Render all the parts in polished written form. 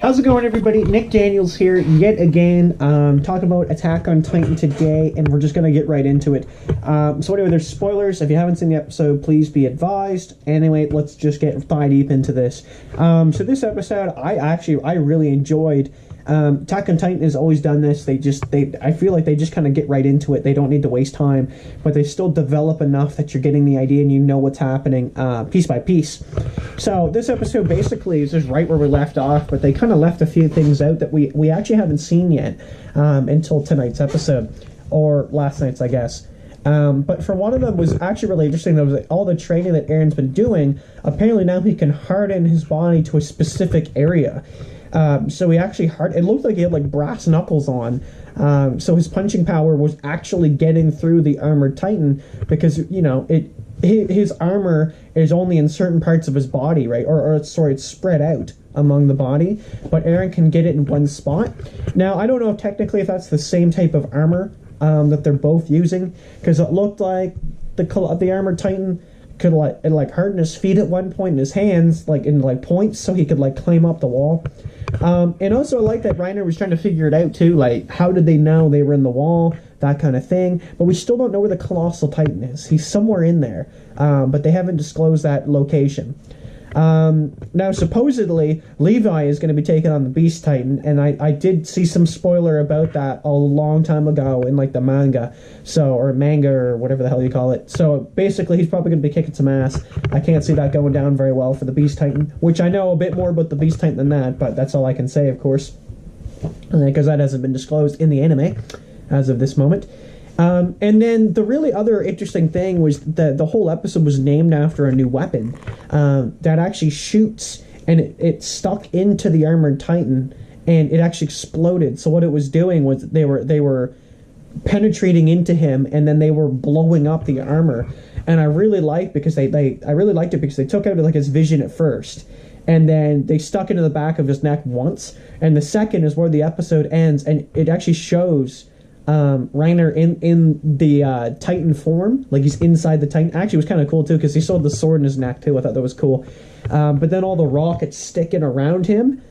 How's it going, everybody? Nick Daniels here yet again, talking about Attack on Titan today, and we're just going to get right into it. So anyway, there's spoilers. If you haven't seen the episode, please be advised. Anyway, let's just get thigh deep into this. So this episode, I really enjoyed. Attack on Titan has always done this. I feel like they just kind of get right into it. They don't need to waste time, but they still develop enough that you're getting the idea and you know what's happening piece by piece. So this episode basically is just right where we left off, but they kind of left a few things out that we actually haven't seen yet until tonight's episode, or last night's, I guess. But for one of them was actually really interesting. That was like all the training that Eren's been doing. Apparently now he can harden his body to a specific area. So he actually it looked like he had like brass knuckles on. So his punching power was actually getting through the armored Titan because, you know, his armor is only in certain parts of his body, right? Or sorry, it's spread out among the body, but Eren can get it in one spot. Now, I don't know technically if that's the same type of armor that they're both using, because it looked like the armored Titan could like harden his feet at one point and his hands like in like points so he could like climb up the wall. And also I like that Reiner was trying to figure it out too, like how did they know they were in the wall, that kind of thing. But we still don't know where the Colossal Titan is. He's somewhere in there, but they haven't disclosed that location. Now supposedly Levi is going to be taking on the Beast Titan, and I did see some spoiler about that a long time ago in like the manga, or manga or whatever the hell you call it. So basically he's probably going to be kicking some ass. I can't see that going down very well for the Beast Titan, which I know a bit more about the Beast Titan than that, but that's all I can say, of course, because that hasn't been disclosed in the anime as of this moment. And then the really other interesting thing was that the whole episode was named after a new weapon that actually shoots, and it stuck into the armored Titan, and it actually exploded. So what it was doing was they were penetrating into him, and then they were blowing up the armor. And I really liked because I really liked it because they took out like his vision at first, and then they stuck into the back of his neck once, and the second is where the episode ends, and it actually shows Reiner in the Titan form, like he's inside the Titan. Actually, it was kind of cool too because he saw the sword in his neck too. I thought that was cool. But then all the rockets sticking around him,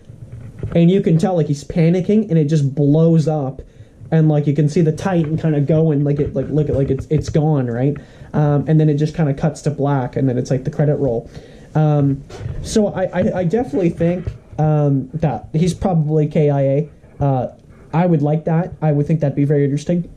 and you can tell like he's panicking, and it just blows up, and like you can see the Titan kind of going like it's gone, right? And then it just kind of cuts to black, and then it's like the credit roll. So I definitely think that he's probably KIA. I would like that. I would think that'd be very interesting.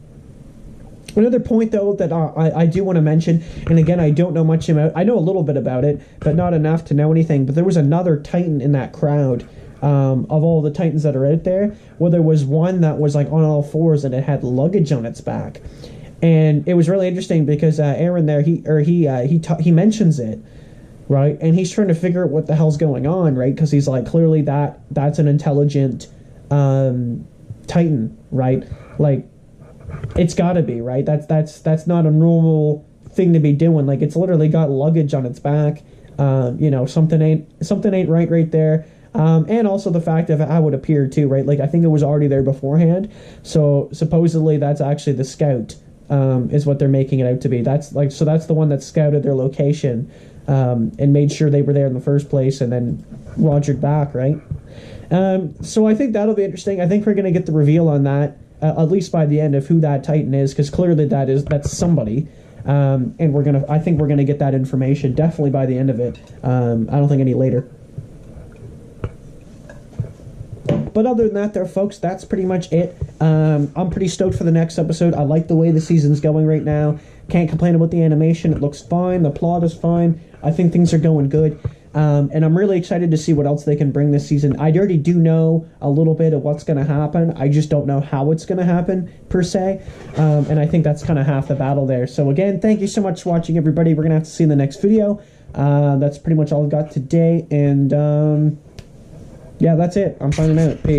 Another point, though, that I do want to mention, and again, I don't know much about. I know a little bit about it, but not enough to know anything. But there was another Titan in that crowd of all the Titans that are out there. Well, there was one that was like on all fours and it had luggage on its back, and it was really interesting because Eren there he mentions it, right, and he's trying to figure out what the hell's going on, right, because he's like clearly that's an intelligent Titan, right? Like, it's gotta be, right? That's not a normal thing to be doing. Like, it's literally got luggage on its back. You know, something ain't right there. And also the fact of how it appeared too, right? Like, I think it was already there beforehand. So supposedly that's actually the scout, is what they're making it out to be. That's the one that scouted their location, and made sure they were there in the first place, and then rogered back, right? So I think that'll be interesting. I think we're going to get the reveal on that, at least by the end, of who that Titan is, because clearly that's somebody. And I think we're going to get that information definitely by the end of it. I don't think any later. But other than that there, folks, that's pretty much it. I'm pretty stoked for the next episode. I like the way the season's going right now. Can't complain about the animation. It looks fine. The plot is fine. I think things are going good. And I'm really excited to see what else they can bring this season. I already do know a little bit of what's going to happen. I just don't know how it's going to happen, per se. And I think that's kind of half the battle there. So again, thank you so much for watching, everybody. We're going to have to see you in the next video. That's pretty much all I've got today. And yeah, that's it. I'm signing out. Peace.